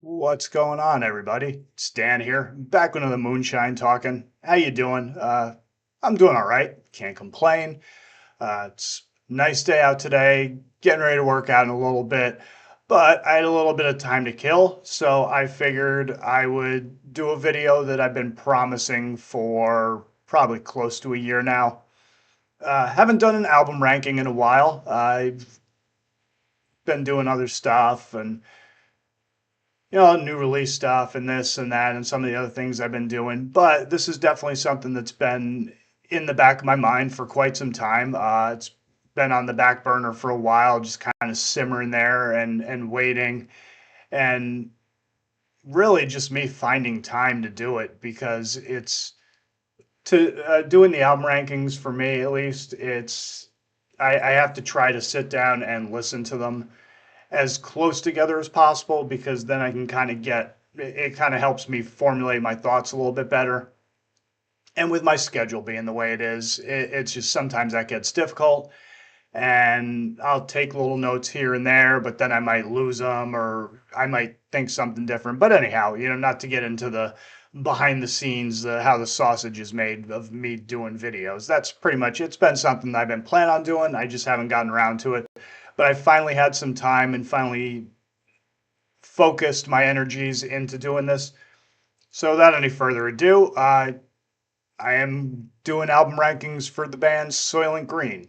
What's going on, everybody? It's Dan here, back with another moonshine talking. How you doing? I'm doing all right. Can't complain. It's a nice day out today. Getting ready to work out in a little bit, but I had a little bit of time to kill, so I figured I would do a video that I've been promising for probably close to a year now. Haven't done an album ranking in a while. I've been doing other stuff and new release stuff and this and that and some of the other things I've been doing. But this is definitely something that's been in the back of my mind for quite some time. It's been on the back burner for a while, just kind of simmering there and waiting, and really just me finding time to do it because it's to doing the album rankings for me at least. I have to try to sit down and listen to them as close together as possible because then I can kind of get it kind of helps me formulate my thoughts a little bit better. And with my schedule being the way it is, it's just sometimes that gets difficult. And I'll take little notes here and there, but then I might lose them or I might think something different. But anyhow, not to get into the behind the scenes, how the sausage is made of me doing videos. That's pretty much it's been something I've been planning on doing. I just haven't gotten around to it. But I finally had some time and finally focused my energies into doing this. So without any further ado, I am doing album rankings for the band Soilent Green.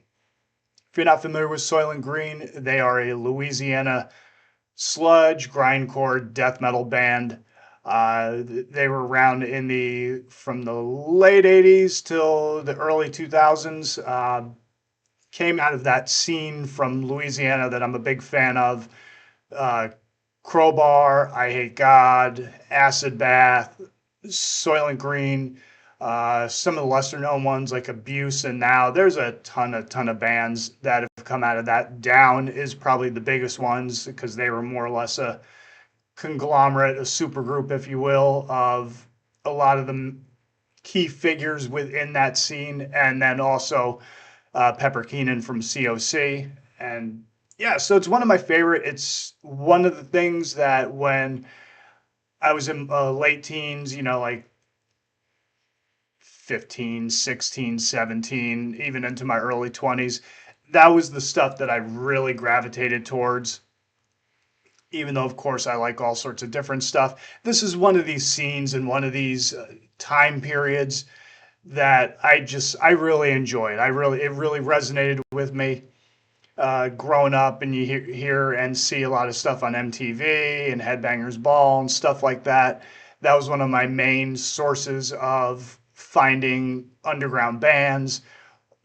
If you're not familiar with Soilent Green, they are a Louisiana sludge, grindcore, death metal band. They were around from the late 80s till the early 2000s. Came out of that scene from Louisiana that I'm a big fan of. Uh, Crowbar, I Hate God, Acid Bath, Soilent Green, some of the lesser known ones like Abuse, and now there's a ton of bands that have come out of that. Down is probably the biggest ones because they were more or less a conglomerate, a super group, if you will, of a lot of the key figures within that scene, and then also Pepper Keenan from COC. And yeah, so it's one of my favorite. It's one of the things that when I was in late teens, like 15, 16, 17, even into my early 20s, that was the stuff that I really gravitated towards. Even though, of course, I like all sorts of different stuff. This is one of these scenes and one of these time periods that I really enjoyed. It really resonated with me growing up, and you hear and see a lot of stuff on MTV and Headbangers Ball and stuff like that. That was one of my main sources of finding underground bands,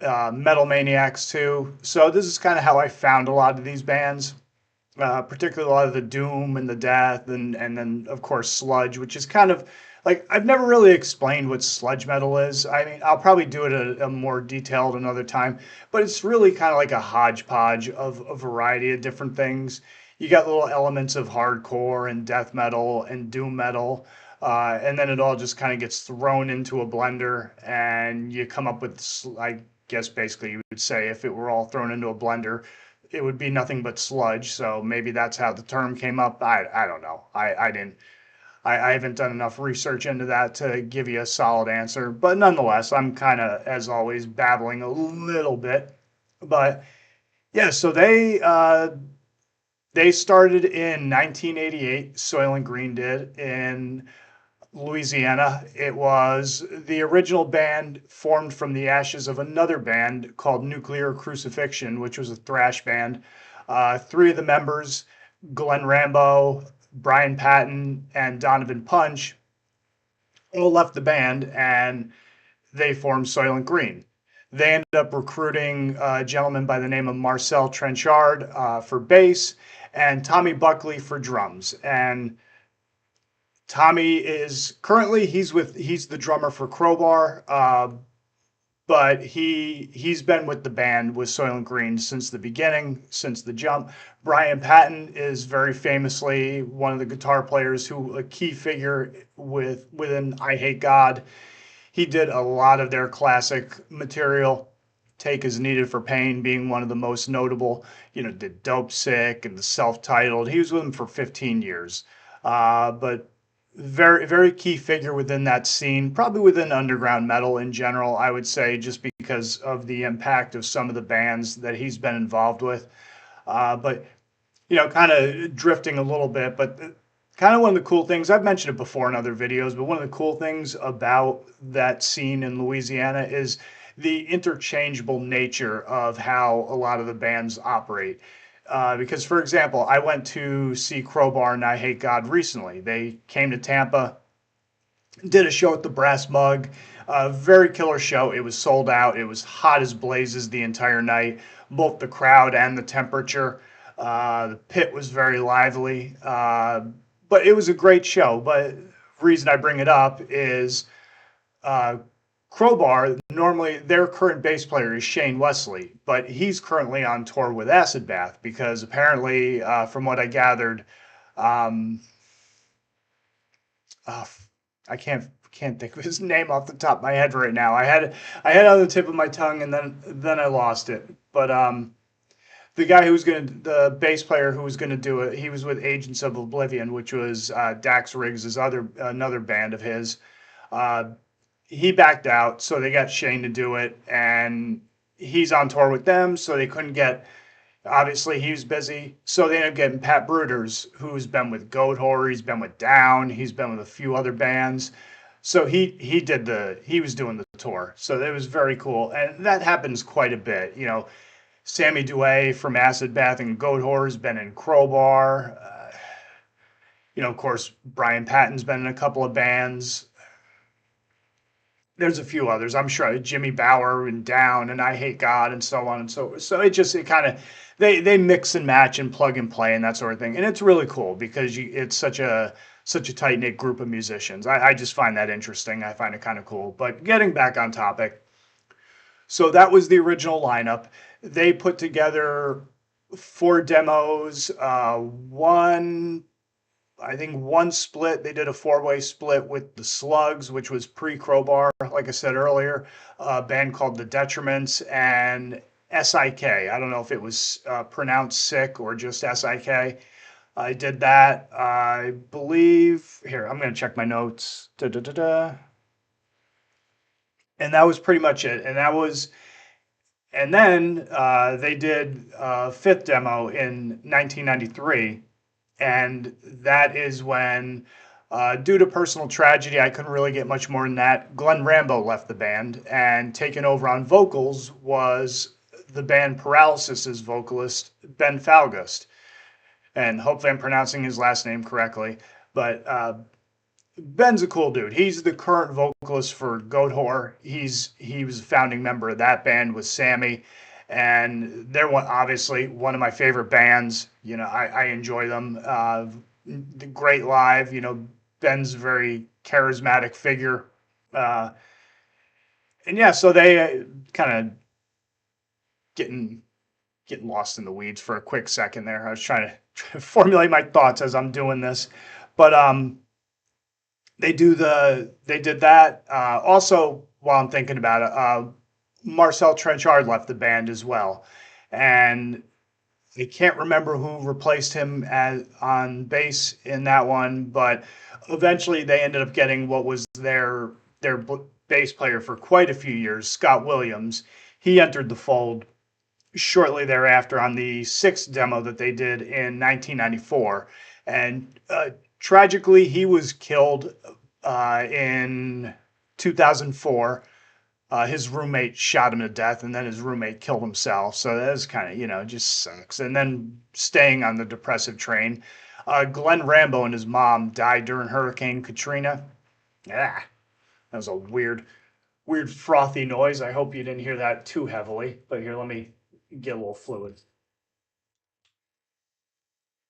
Metal Maniacs too. So this is kind of how I found a lot of these bands, particularly a lot of the doom and the death, and then of course sludge, which is kind of like I've never really explained what sludge metal is. I mean, I'll probably do it a more detailed another time, but it's really kind of like a hodgepodge of a variety of different things. You got little elements of hardcore and death metal and doom metal, and then it all just kind of gets thrown into a blender, and you come up with, I guess, basically you would say if it were all thrown into a blender, it would be nothing but sludge. So maybe that's how the term came up. I don't know. I didn't. I haven't done enough research into that to give you a solid answer. But nonetheless, I'm kind of, as always, babbling a little bit. But yeah, so they started in 1988. Soilent Green did in Louisiana. It was the original band formed from the ashes of another band called Nuclear Crucifixion, which was a thrash band. Three of the members, Glenn Rambo, Brian Patton, and Donovan Punch, all left the band and they formed Soilent Green. They ended up recruiting a gentleman by the name of Marcel Trenchard for bass and Tommy Buckley for drums. And Tommy is currently he's the drummer for Crowbar, but he's been with the band with Soilent Green since the beginning, since the jump. Brian Patton is very famously one of the guitar players who a key figure within I Hate God. He did a lot of their classic material. Take Is Needed for Pain being one of the most notable. Did Dope Sick and the self-titled. He was with them for 15 years. But very, very key figure within that scene, probably within underground metal in general, I would say, just because of the impact of some of the bands that he's been involved with. But kind of drifting a little bit, but kind of one of the cool things, I've mentioned it before in other videos, but one of the cool things about that scene in Louisiana is the interchangeable nature of how a lot of the bands operate. Because, for example, I went to see Crowbar and I Hate God recently. They came to Tampa, did a show at the Brass Mug. Very killer show. It was sold out. It was hot as blazes the entire night, both the crowd and the temperature. The pit was very lively, but it was a great show. But the reason I bring it up is uh, Crowbar, normally their current bass player is Shane Wesley, but he's currently on tour with Acid Bath because apparently, from what I gathered, um, uh, I can't think of his name off the top of my head right now. I had it on the tip of my tongue and then I lost it. But the guy who was the bass player who was gonna do it, he was with Agents of Oblivion, which was Dax Riggs' another band of his. Uh, he backed out, so they got Shane to do it, and he's on tour with them, so they couldn't get. Obviously, he was busy, so they ended up getting Pat Bruders, who's been with Goat Horror, he's been with Down, he's been with a few other bands. So he was doing the tour, so it was very cool, and that happens quite a bit. Sammy Duet from Acid Bath and Goat Horror has been in Crowbar. Of course, Brian Patton's been in a couple of bands. There's a few others. I'm sure Jimmy Bower and Down and I Hate God and so on and so it kind of they mix and match and plug and play and that sort of thing. And it's really cool because it's such a tight knit group of musicians. I just find that interesting. I find it kind of cool. But getting back on topic, so that was the original lineup. They put together four demos, one I think one split. They did a four-way split with the Slugs, which was pre-Crowbar, like I said earlier, a band called The Detriments, and SIK. I don't know if it was pronounced sick or just SIK. I did that. I believe, here, I'm going to check my notes. Da, da, da, da. And that was pretty much it. And then they did a fifth demo in 1993. And that is when, due to personal tragedy, I couldn't really get much more than that. Glenn Rambo left the band, and taken over on vocals was the band Paralysis's vocalist, Ben Falgust. And hopefully I'm pronouncing his last name correctly. But Ben's a cool dude. He's the current vocalist for Goat Whore. He was a founding member of that band with Sammy, and they're obviously one of my favorite bands. I enjoy them. Great live. Ben's a very charismatic figure, uh, and yeah, so they kind of getting getting lost in the weeds for a quick second there. I was trying to formulate my thoughts as I'm doing this, but they did that. Also, while I'm thinking about it, Marcel Trenchard left the band as well, and I can't remember who replaced him on bass in that one, but eventually they ended up getting what was their bass player for quite a few years, Scott Williams. He entered the fold shortly thereafter on the sixth demo that they did in 1994, and tragically he was killed in 2004. His roommate shot him to death, and then his roommate killed himself. So that was kind of, just sucks. And then staying on the depressive train, Glenn Rambo and his mom died during Hurricane Katrina. Yeah, that was a weird frothy noise. I hope you didn't hear that too heavily. But here, let me get a little fluid.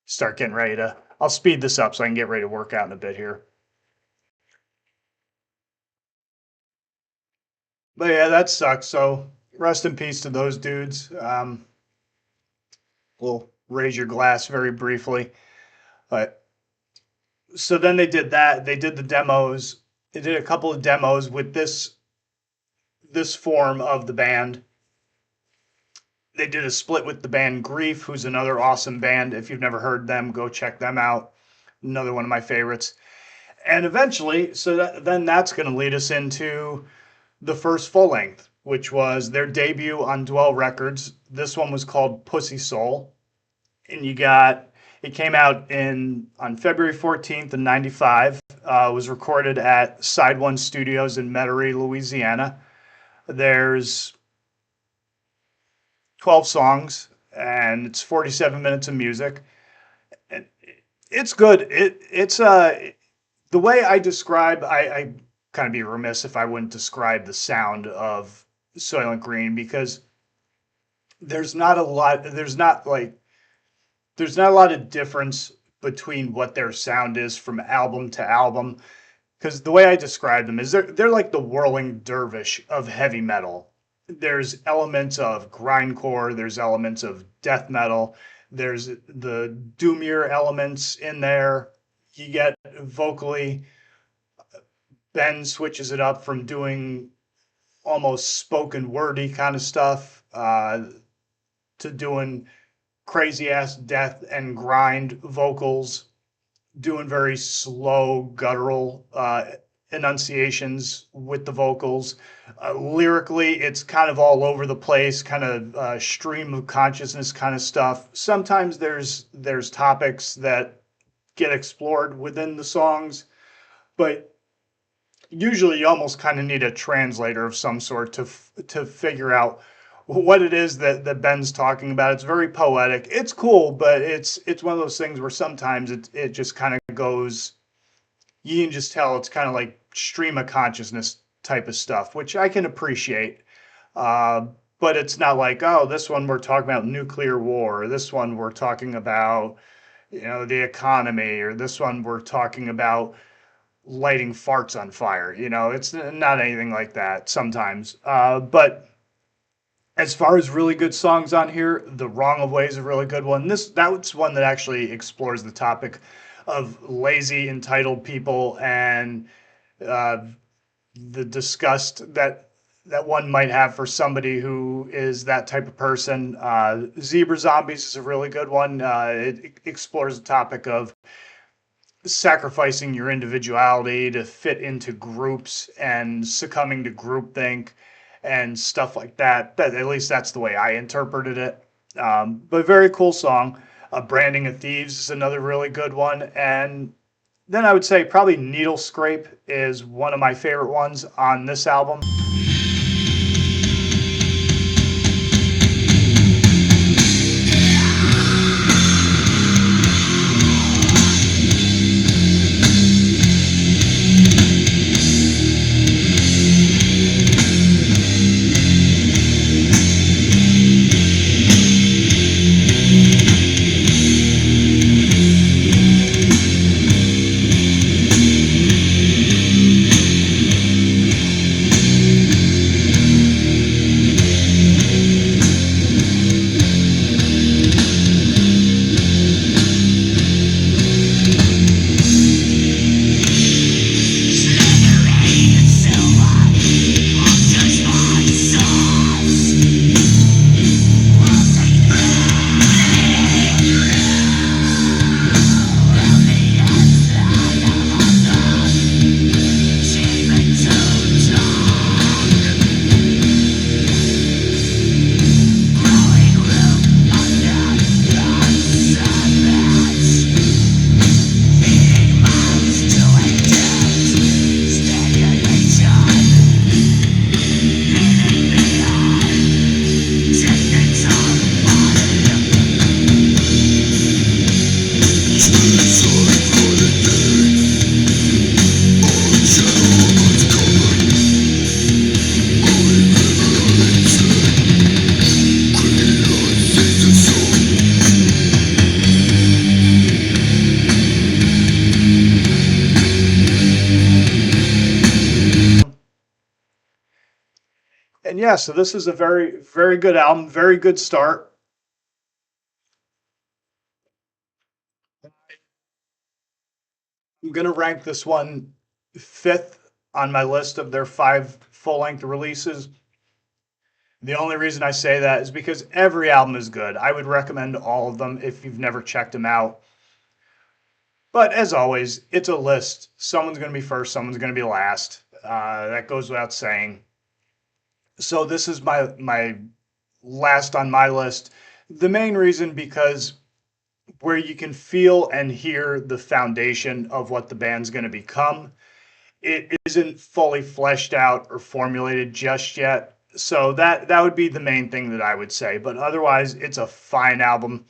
Start getting ready to. I'll speed this up so I can get ready to work out in a bit here. But yeah, that sucks. So rest in peace to those dudes. We'll raise your glass very briefly. But so then they did that. They did the demos. They did a couple of demos with this form of the band. They did a split with the band Grief, who's another awesome band. If you've never heard them, go check them out. another one of my favorites. And eventually, then that's going to lead us into the first full length, which was their debut on Dwell Records. This one was called Pussy Soul, and it came out in on February 14th in '95. Was recorded at Side One Studios in Metairie, Louisiana. There's 12 songs and it's 47 minutes of music. And it's good. It's the way I describe. I kind of be remiss if I wouldn't describe the sound of Soilent Green because there's not a lot. There's not a lot of difference between what their sound is from album to album. Because the way I describe them is they're like the whirling dervish of heavy metal. There's elements of grindcore, there's elements of death metal, there's the doomier elements in there. You get vocally, Ben switches it up from doing almost spoken wordy kind of stuff to doing crazy ass death and grind vocals, doing very slow guttural enunciations with the vocals. Lyrically, it's kind of all over the place, kind of stream of consciousness kind of stuff. Sometimes there's topics that get explored within the songs, but usually you almost kind of need a translator of some sort to figure out what it is that Ben's talking about. It's very poetic. It's cool, but it's one of those things where sometimes it just kind of goes. You can just tell it's kind of like stream of consciousness type of stuff, which I can appreciate. Uh, but it's not like, oh, this one we're talking about nuclear war, or this one we're talking about, the economy, or this one we're talking about lighting farts on fire. It's not anything like that sometimes. But as far as really good songs on here, The Wrong of Way is a really good one. That's one that actually explores the topic of lazy, entitled people and uh, the disgust that one might have for somebody who is that type of person. Zebra Zombies is a really good one. It explores the topic of sacrificing your individuality to fit into groups and succumbing to groupthink and stuff like that. At least that's the way I interpreted it. But very cool song. Branding of Thieves is another really good one. And then I would say probably Needle Scrape is one of my favorite ones on this album. And yeah, so this is a very, very good album, very good start. I'm going to rank this one fifth on my list of their 5 full length releases. The only reason I say that is because every album is good. I would recommend all of them if you've never checked them out. But as always, it's a list. Someone's going to be first, someone's going to be last. That goes without saying. So this is my last on my list. The main reason because where you can feel and hear the foundation of what the band's going to become. It isn't fully fleshed out or formulated just yet. So that would be the main thing that I would say. But otherwise, it's a fine album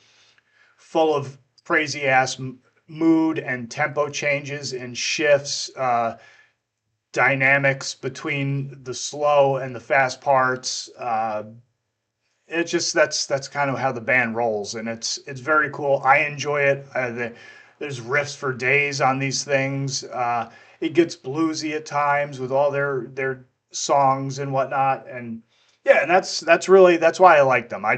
full of crazy ass mood and tempo changes and shifts, dynamics between the slow and the fast parts. It just that's kind of how the band rolls, and it's very cool. I enjoy it. There's riffs for days on these things. It gets bluesy at times with all their songs and whatnot, and yeah, and that's really that's why I like them. I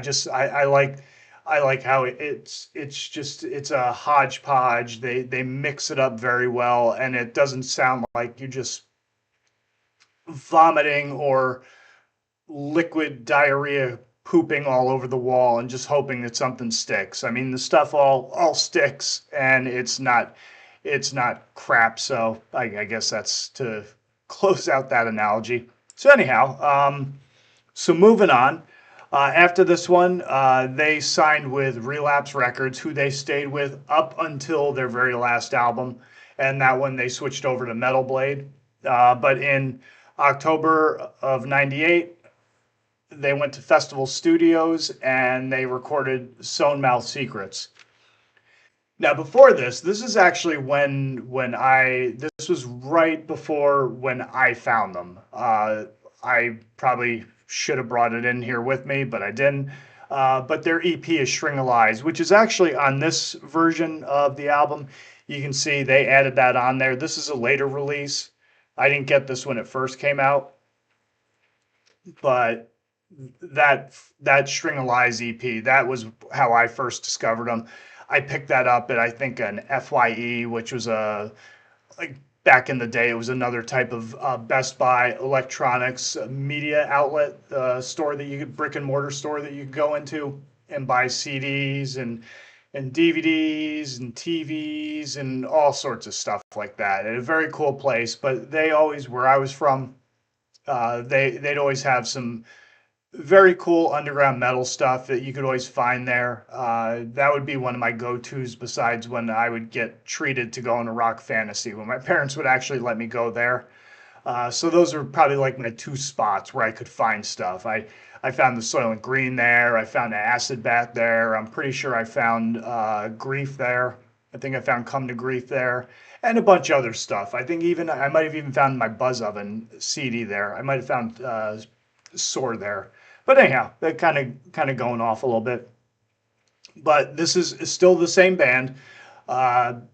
like how it's just it's a hodgepodge. They mix it up very well, and it doesn't sound like you're just vomiting or liquid diarrhea pooping all over the wall and just hoping that something sticks. I mean, the stuff all sticks and it's not crap. So I guess that's to close out that analogy. So anyhow, so moving on. After this one, they signed with Relapse Records, who they stayed with up until their very last album, and that one they switched over to Metal Blade. But in October of '98, they went to Festival Studios and they recorded Sewn Mouth Secrets. Now, before this is actually when I this was right before when I found them. I probably should have brought it in here with me, but I didn't. But their EP is String of Lies, which is actually on this version of the album. You can see they added that on there. This is a later release. I didn't get this when it first came out, but that String of Lies EP, that was how I first discovered them. I picked that up at I think an FYE, which was a like back in the day, it was another type of Best Buy electronics media outlet store that you could brick and mortar store that you could go into and buy CDs and DVDs and TVs and all sorts of stuff like that. A very cool place, but they always, where I was from, they'd always have some very cool underground metal stuff that you could always find there. That would be one of my go-tos besides when I would get treated to go into Rock Fantasy, when my parents would actually let me go there. So those are probably like my two spots where I could find stuff. I found the Soilent Green there. I found the Acid Bath there. I'm pretty sure I found Grief there. I think I found Come to Grief there. And a bunch of other stuff. I think even I might have even found my Buzz Oven CD there. I might have found Sore there. But anyhow, that kind of going off a little bit. But this is still the same band, and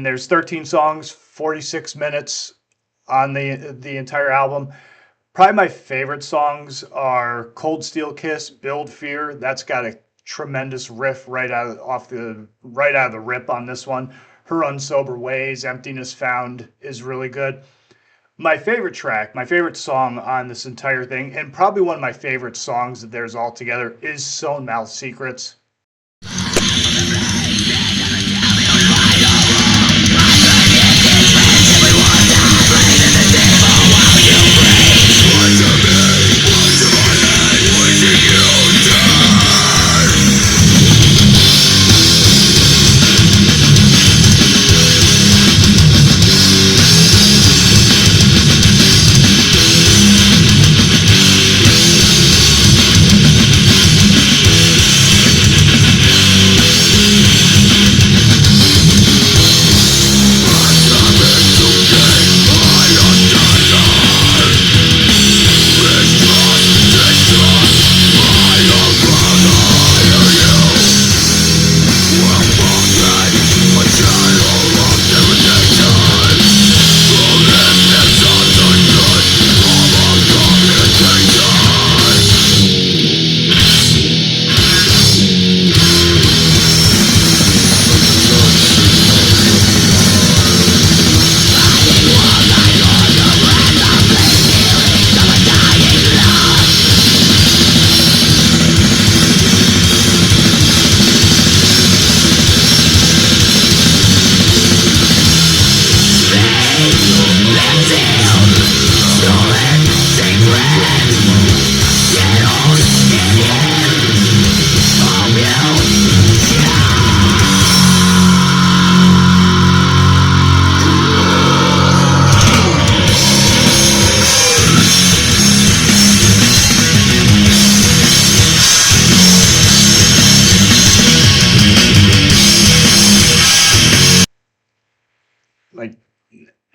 there's 13 songs, 46 minutes on the entire album. Probably my favorite songs are Cold Steel Kiss, Build Fear. That's got a tremendous riff right out of the rip on this one. Her Unsober Ways, Emptiness Found is really good. My favorite track, my favorite song on this entire thing, and probably one of my favorite songs that there's altogether, is Sewn Mouth Secrets.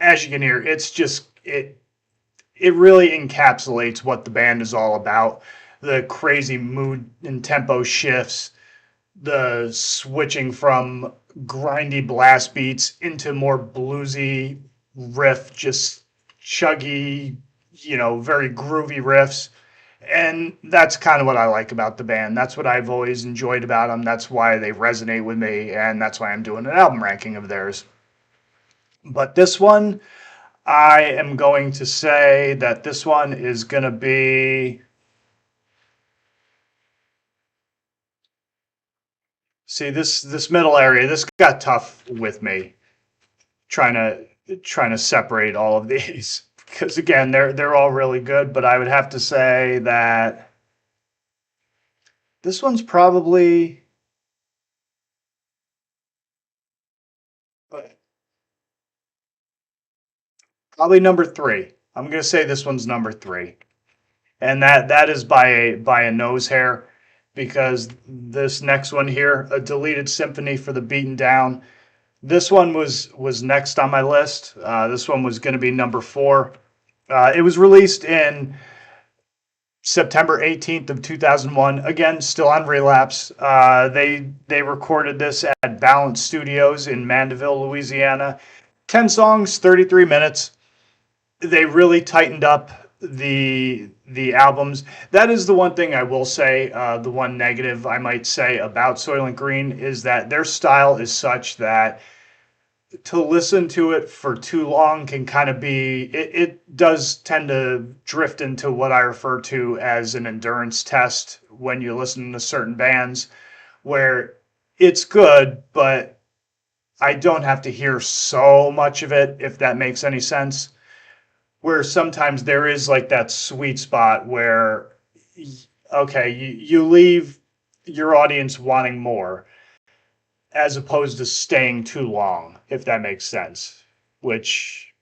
as you can hear, it's just it really encapsulates what the band is all about. The crazy mood and tempo shifts, the switching from grindy blast beats into more bluesy riff, just chuggy, very groovy riffs. And that's kind of what I like about the band. That's what I've always enjoyed about them. That's why they resonate with me, and that's why I'm doing an album ranking of theirs. But this one, I am going to say that this one is going to be. See, this middle area, this got tough with me trying to separate all of these because again, they're all really good, but I would have to say that this one's probably number 3. I'm going to say this one's number 3. And that is by a nose hair because this next one here, A Deleted Symphony for the Beaten Down, this one was next on my list. This one was going to be number 4. It was released in September 18th of 2001. Again, still on Relapse. They recorded this at Balance Studios in Mandeville, Louisiana. 10 songs, 33 minutes. They really tightened up the albums. That is the one thing I will say. The one negative I might say about Soilent Green is that their style is such that to listen to it for too long can kind of be it does tend to drift into what I refer to as an endurance test when you listen to certain bands where it's good, but I don't have to hear so much of it, if that makes any sense. Where sometimes there is like that sweet spot where, okay, you leave your audience wanting more as opposed to staying too long, if that makes sense, which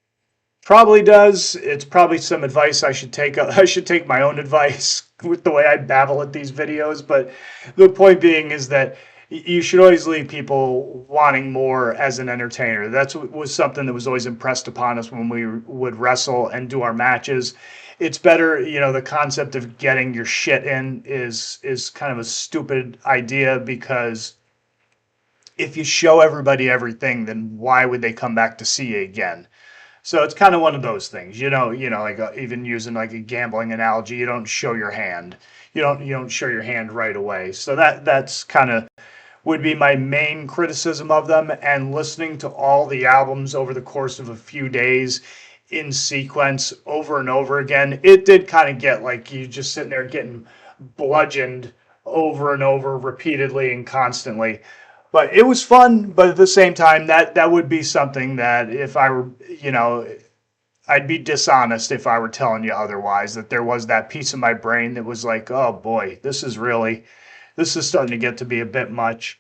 probably does. It's probably some advice I should take. I should take my own advice with the way I babble at these videos. But the point being is that you should always leave people wanting more as an entertainer. That's what was something that was always impressed upon us when we would wrestle and do our matches. It's better, the concept of getting your shit in is kind of a stupid idea because if you show everybody everything, then why would they come back to see you again? So it's kind of one of those things, like even using like a gambling analogy, you don't show your hand. You don't show your hand right away. So that's kind of would be my main criticism of them. And listening to all the albums over the course of a few days in sequence over and over again, it did kind of get like you just sitting there getting bludgeoned over and over repeatedly and constantly. But it was fun, but at the same time, that would be something that if I were, I'd be dishonest if I were telling you otherwise, that there was that piece of my brain that was like, oh boy, this is starting to get to be a bit much.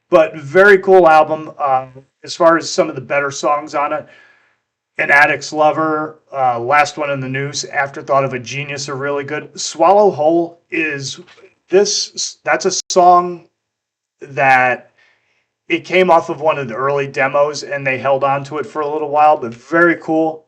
But very cool album. As far as some of the better songs on it, An Addict's Lover, Last One in the News, Afterthought of a Genius are really good. Swallow Whole that's a song that it came off of one of the early demos and they held on to it for a little while, but very cool.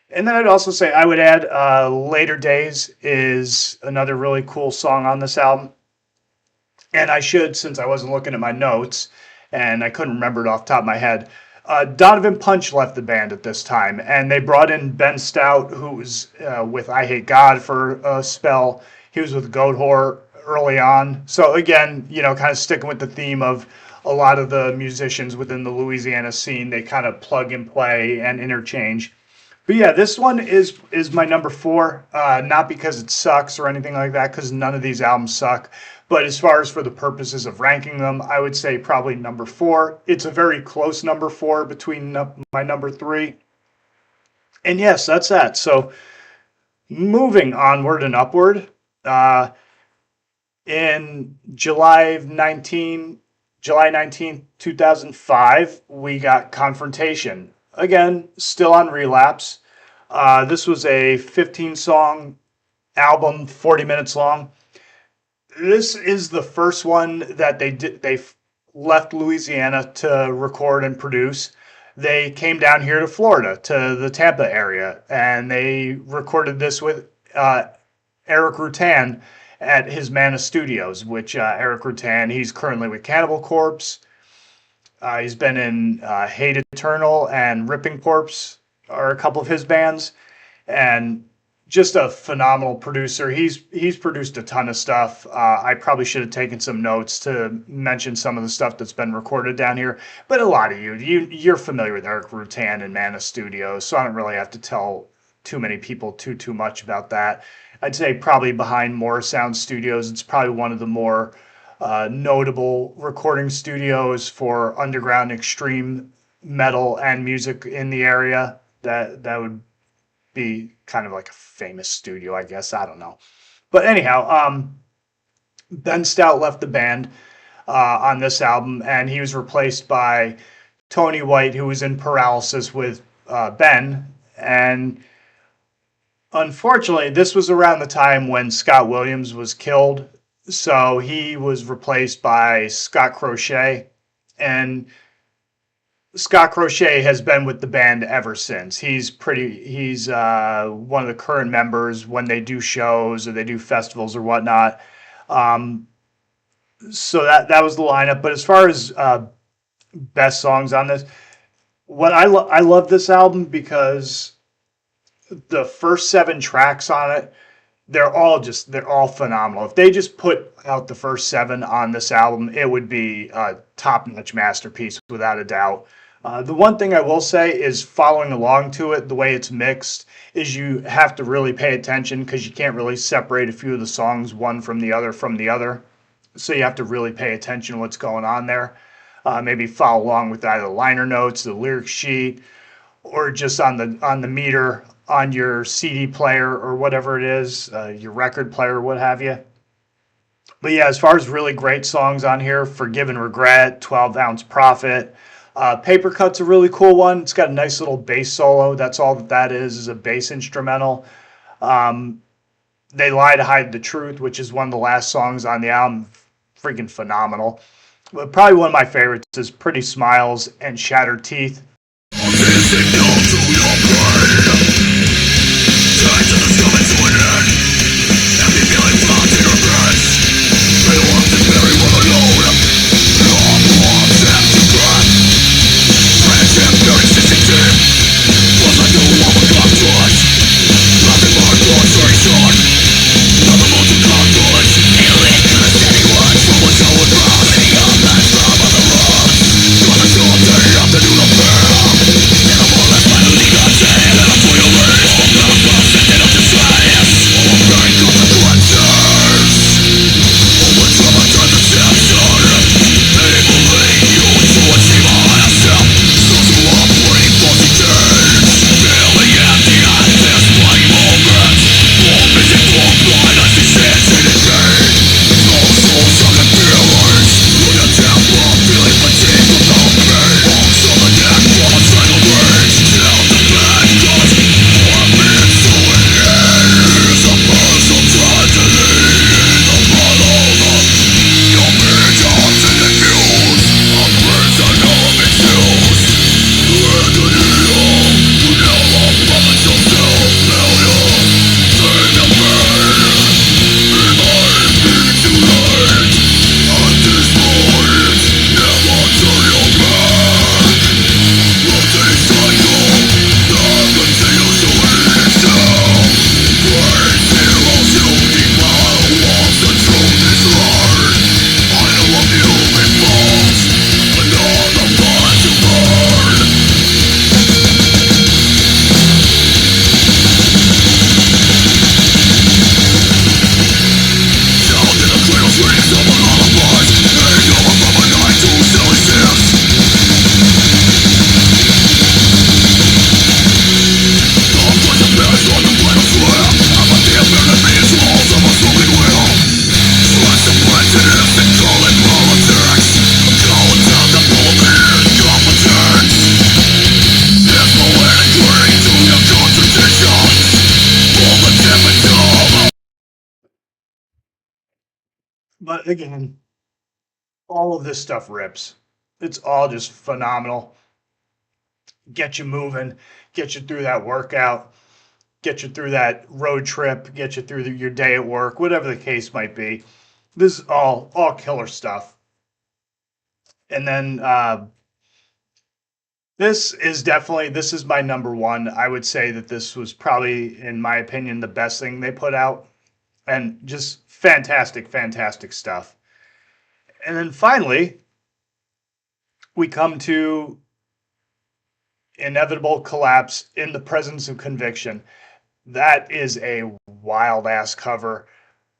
And then I'd also say I would add Later Days is another really cool song on this album. And I should, since I wasn't looking at my notes and I couldn't remember it off the top of my head, Donovan Punch left the band at this time. And they brought in Ben Stout, who was with I Hate God for a spell. He was with Goat Whore early on. So again, kind of sticking with the theme of a lot of the musicians within the Louisiana scene, they kind of plug and play and interchange. But yeah, this one is my number four. Not because it sucks or anything like that, because none of these albums suck. But as far as for the purposes of ranking them, I would say probably number four. It's a very close number four between my number three. And yes, that's that. So moving onward and upward. In July 19th, 2005, we got Confrontation. Again, still on Relapse. This was a 15-song album, 40 minutes long. This is the first one that they left Louisiana to record and produce. They came down here to Florida, to the Tampa area, and they recorded this with Eric Rutan at his Mana Studios, which Eric Rutan, he's currently with Cannibal Corpse. He's been in Hate Eternal and Ripping Corpse, are a couple of his bands, and just a phenomenal producer. He's produced a ton of stuff. I probably should have taken some notes to mention some of the stuff that's been recorded down here, but a lot of you're familiar with Eric Rutan and Mana Studios, so I don't really have to tell too many people too much about that. I'd say probably behind More Sound Studios, it's probably one of the more notable recording studios for underground extreme metal and music in the area. That would be kind of like a famous studio, I guess. I don't know. But anyhow, Ben Stout left the band on this album, and he was replaced by Tony White, who was in Paralysis with Ben. And unfortunately, this was around the time when Scott Williams was killed. So he was replaced by Scott Crochet. And Scott Crochet has been with the band ever since. He's one of the current members when they do shows or they do festivals or whatnot. So that was the lineup. But as far as best songs on this, I love this album because the first 7 tracks on it, they're all phenomenal. If they just put out the first 7 on this album, it would be a top-notch masterpiece without a doubt. The one thing I will say is following along to it, the way it's mixed, is you have to really pay attention because you can't really separate a few of the songs one from the other. So you have to really pay attention to what's going on there. Maybe follow along with either the liner notes, the lyric sheet, or just on the meter on your CD player or whatever it is, your record player, what have you. But yeah, as far as really great songs on here, Forgive and Regret, 12 Ounce Prophet. Paper Cut's a really cool one. It's got a nice little bass solo. That's all that is a bass instrumental. They Lie to Hide the Truth, which is one of the last songs on the album. Freaking phenomenal. But probably one of my favorites is Pretty Smiles and Shattered Teeth. Never But again, all of this stuff rips. It's all just phenomenal. Get you moving, get you through that workout, get you through that road trip, get you through your day at work, whatever the case might be. This is all killer stuff. And then this is my number one. I would say that this was probably, in my opinion, the best thing they put out, and just fantastic, fantastic stuff. And then finally, we come to inevitable collapse in the presence of conviction. That is a wild ass cover.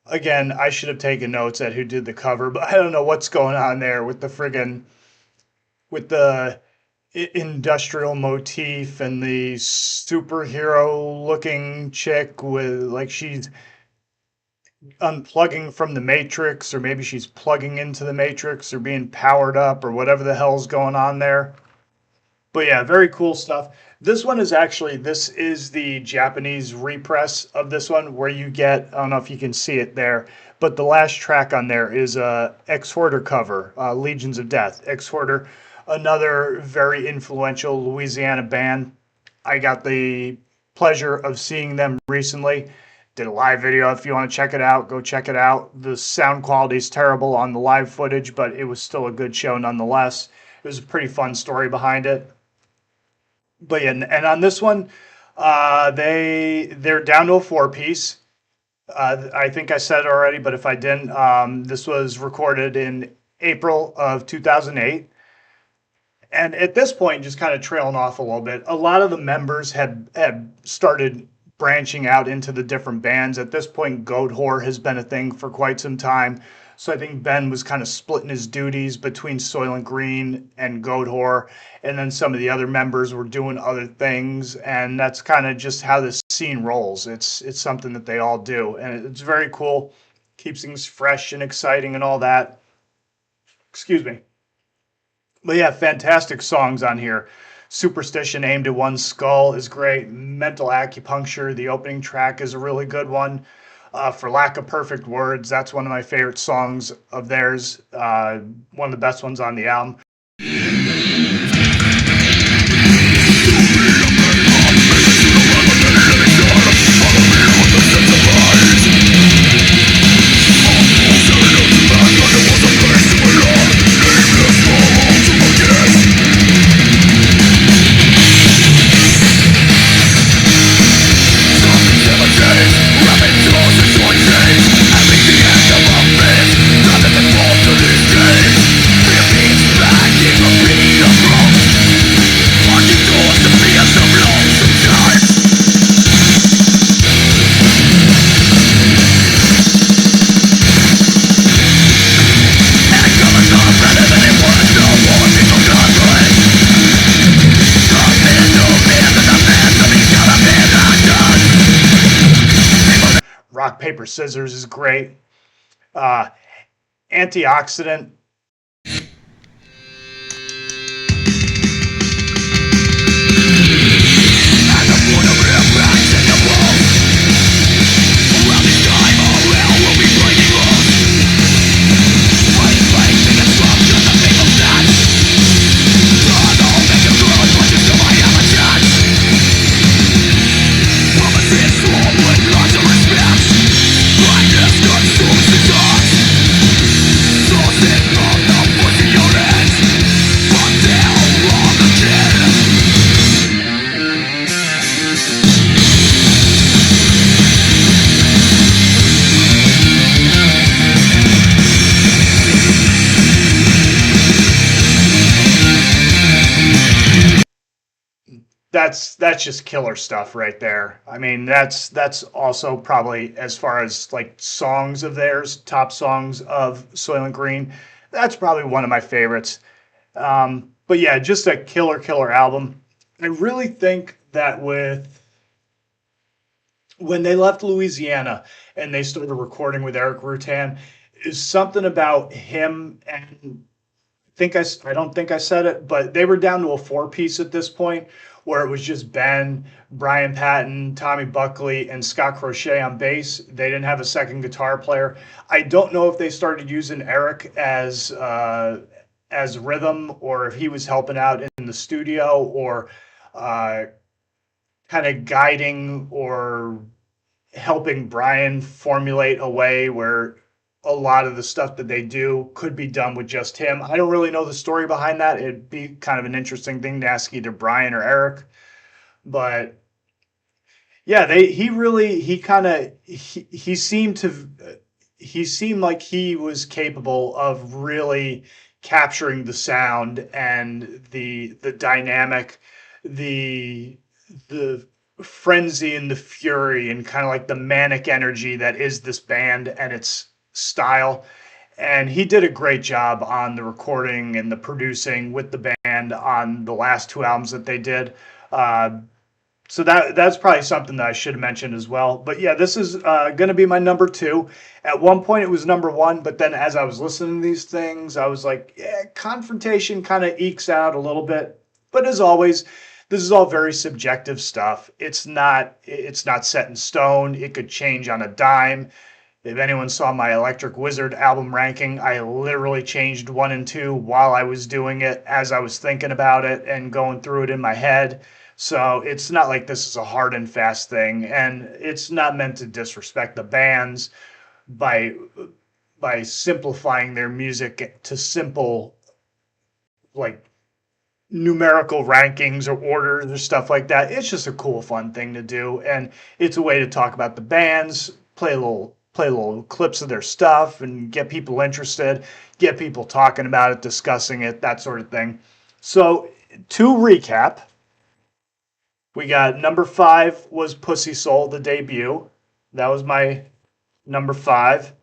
Again, I should have taken notes at who did the cover, but I don't know what's going on there with the friggin' with the industrial motif and the superhero looking chick with like she's unplugging from the matrix, or maybe she's plugging into the matrix or being powered up or whatever the hell's going on there. But yeah, very cool stuff. This is the Japanese repress of this one, where you get, I don't know if you can see it there, but the last track on there is a Ex Hoarder cover, Legions of Death. Ex Hoarder, another very influential Louisiana band. I got the pleasure of seeing them recently. Did a live video. If you want to check it out, go check it out. The sound quality is terrible on the live footage, but it was still a good show nonetheless. It was a pretty fun story behind it. But yeah, and on this one, they're down to a four piece. I think I said it already, but if I didn't, this was recorded in April of 2008. And at this point, just kind of trailing off a little bit, a lot of the members had started branching out into the different bands. At this point, Goat Whore has been a thing for quite some time. So I think Ben was kind of splitting his duties between Soilent Green and Goat Whore, and then some of the other members were doing other things, and that's kind of just how this scene rolls. It's something that they all do, and it's very cool. Keeps things fresh and exciting and all that. Excuse me. But yeah, fantastic songs on here. Superstition Aimed at One's Skull is great. Mental Acupuncture, the opening track, is a really good one. For Lack of Perfect Words, that's one of my favorite songs of theirs. One of the best ones on the album. Rock, Paper, Scissors is great. Antioxidant. That's just killer stuff right there. I mean, that's also probably, as far as like songs of theirs, top songs of Soilent Green, that's probably one of my favorites. But yeah, just a killer album. I really think that when they left Louisiana and they started recording with Eric Rutan, is something about him, and I don't think I said it, but they were down to a four piece at this point, where it was just Ben, Brian Patton, Tommy Buckley, and Scott Crochet on bass. They didn't have a second guitar player. I don't know if they started using Eric as rhythm, or if he was helping out in the studio, or uh, kind of guiding or helping Brian formulate a way where a lot of the stuff that they do could be done with just him. I don't really know the story behind that. It'd be kind of an interesting thing to ask either Brian or Eric. But yeah, he really he seemed to he seemed like he was capable of really capturing the sound and the dynamic, the the frenzy and the fury and kind of like the manic energy that is this band and its style. And he did a great job on the recording and the producing with the band on the last two albums that they did. Uh, so that's probably something that I should have mentioned as well. But yeah, this is going to be my number two. At one point, it was number one, but then as I was listening to these things, I was like, yeah, Confrontation kind of ekes out a little bit. But as always, this is all very subjective stuff. It's not set in stone. It could change on a dime. If anyone saw my Electric Wizard album ranking, I literally changed one and two while I was doing it, as I was thinking about it and going through it in my head. So it's not like this is a hard and fast thing, and it's not meant to disrespect the bands by simplifying their music to simple, like, numerical rankings or orders or stuff like that. It's just a cool, fun thing to do, and it's a way to talk about the bands, play little clips of their stuff, and get people interested, get people talking about it, discussing it, that sort of thing. So to recap, we got number five was Pussy Soul, the debut. That was my number five.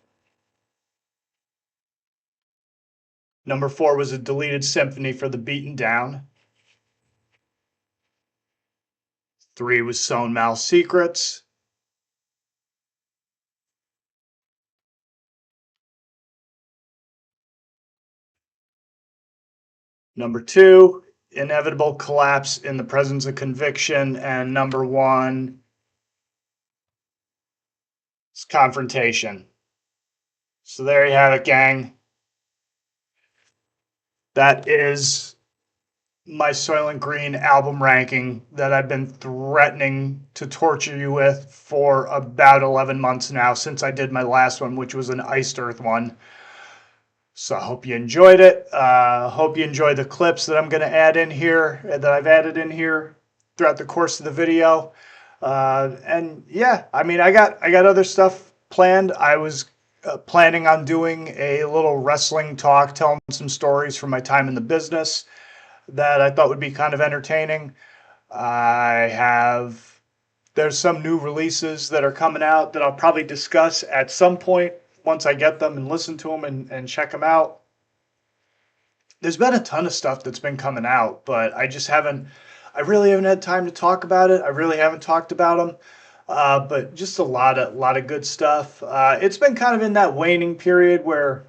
Number four was a deleted symphony for the Beaten Down. Three was Sewn Mouth Secrets. Number two, Inevitable Collapse in the Presence of Conviction. And number one is Confrontation. So there you have it, gang. That is my Soilent Green album ranking that I've been threatening to torture you with for about 11 months now, since I did my last one, which was an Iced Earth one. So I hope you enjoyed it. Hope you enjoyed the clips that I'm going to add in here, that I've added in here throughout the course of the video. And yeah, I mean, I got other stuff planned. I was planning on doing a little wrestling talk, telling some stories from my time in the business that I thought would be kind of entertaining. There's some new releases that are coming out that I'll probably discuss at some point once I get them and listen to them and check them out. There's been a ton of stuff that's been coming out, but I really haven't had time to talk about it. I really haven't talked about them. But just a lot of good stuff. It's been kind of in that waning period where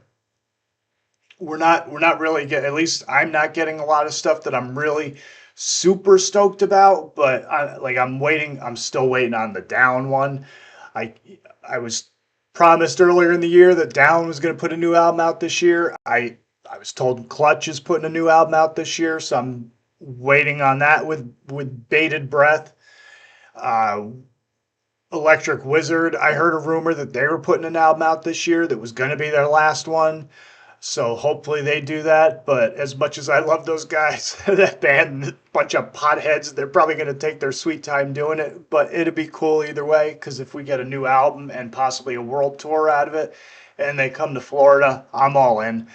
we're not really getting, at least I'm not getting a lot of stuff that I'm really super stoked about, but I'm still waiting on the Down one. I I was promised earlier in the year that Down was going to put a new album out this year. I was told Clutch is putting a new album out this year, so I'm waiting on that with bated breath. Uh, Electric Wizard, I heard a rumor that they were putting an album out this year that was going to be their last one. So hopefully they do that. But as much as I love those guys, that band, a bunch of potheads, they're probably going to take their sweet time doing it. But it'd be cool either way, because if we get a new album and possibly a world tour out of it, and they come to Florida, I'm all in.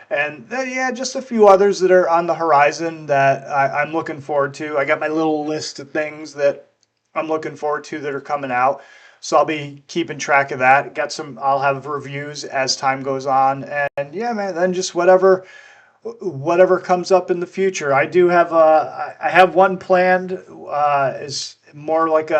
And then, yeah, just a few others that are on the horizon that I'm looking forward to. I got my little list of things that I'm looking forward to that are coming out. So I'll be keeping track of that. I'll have reviews as time goes on. And yeah, man, then just whatever comes up in the future. I have one planned, is more like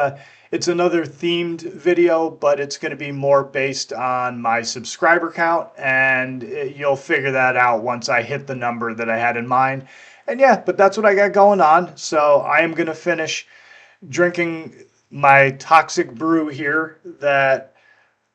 it's another themed video, but it's going to be more based on my subscriber count, and you'll figure that out once I hit the number that I had in mind. And yeah, but that's what I got going on. So I am going to finish drinking my toxic brew here that,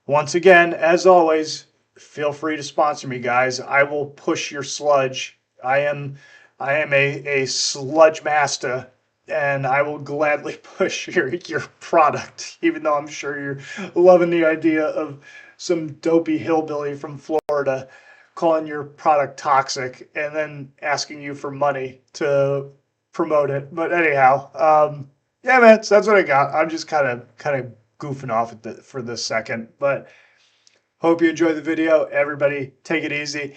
once again, as always, feel free to sponsor me, guys. I will push your sludge. I am a sludge master, and I will gladly push your product, even though I'm sure you're loving the idea of some dopey hillbilly from Florida calling your product toxic and then asking you for money to promote it. But anyhow, yeah, man, so that's what I got. I'm just kind of goofing off for this second, but hope you enjoy the video. Everybody, take it easy.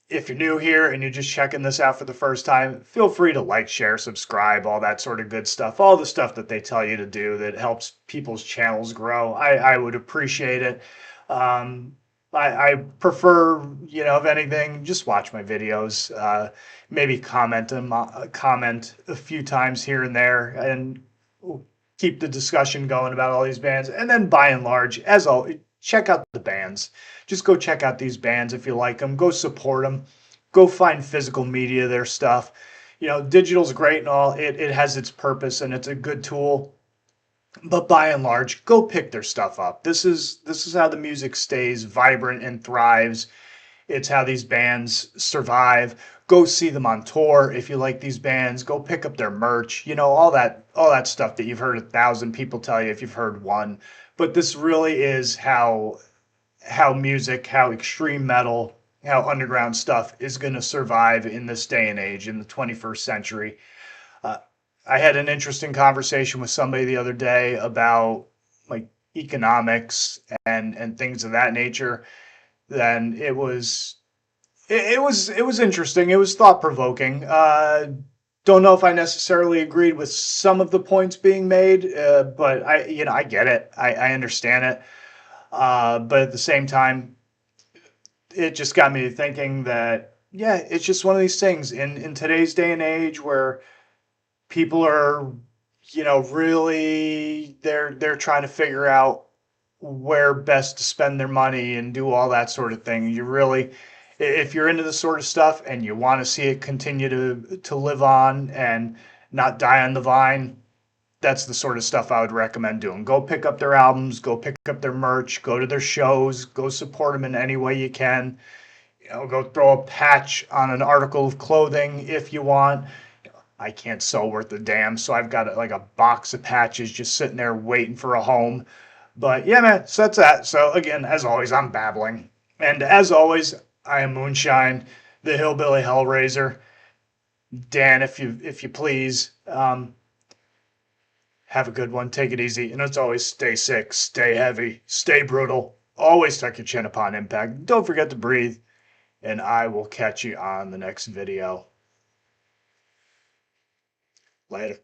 If you're new here and you're just checking this out for the first time, feel free to like, share, subscribe, all that sort of good stuff. All the stuff that they tell you to do that helps people's channels grow. I would appreciate it. Um, I prefer, if anything, just watch my videos. Maybe comment a few times here and there, and keep the discussion going about all these bands. And then by and large, as always, check out the bands. Just go check out these bands if you like them. Go support them. Go find physical media, their stuff. Digital's great and all. It has its purpose and it's a good tool. But by and large, go pick their stuff up. This is how the music stays vibrant and thrives. It's how these bands survive. Go see them on tour if you like these bands. Go pick up their merch. All that stuff that you've heard 1,000 people tell you if you've heard one. But this really is how music, how extreme metal, how underground stuff is going to survive in this day and age, in the 21st century. Uh, I had an interesting conversation with somebody the other day about like economics and things of that nature. Then it was interesting. It was thought provoking. Don't know if I necessarily agreed with some of the points being made, but I get it. I understand it. But at the same time, it just got me thinking that, yeah, it's just one of these things in today's day and age where people are, really they're trying to figure out where best to spend their money and do all that sort of thing. If you're into this sort of stuff and you want to see it continue to live on and not die on the vine, that's the sort of stuff I would recommend doing. Go pick up their albums, go pick up their merch, go to their shows, go support them in any way you can. Go throw a patch on an article of clothing if you want. I can't sew worth a damn, so I've got like a box of patches just sitting there waiting for a home. But yeah, man, so that's that. So again, as always, I'm babbling. And as always, I am Moonshine, the Hillbilly Hellraiser. Dan, if you please. Have a good one. Take it easy. And as always, stay sick, stay heavy, stay brutal. Always tuck your chin upon impact. Don't forget to breathe. And I will catch you on the next video. Later.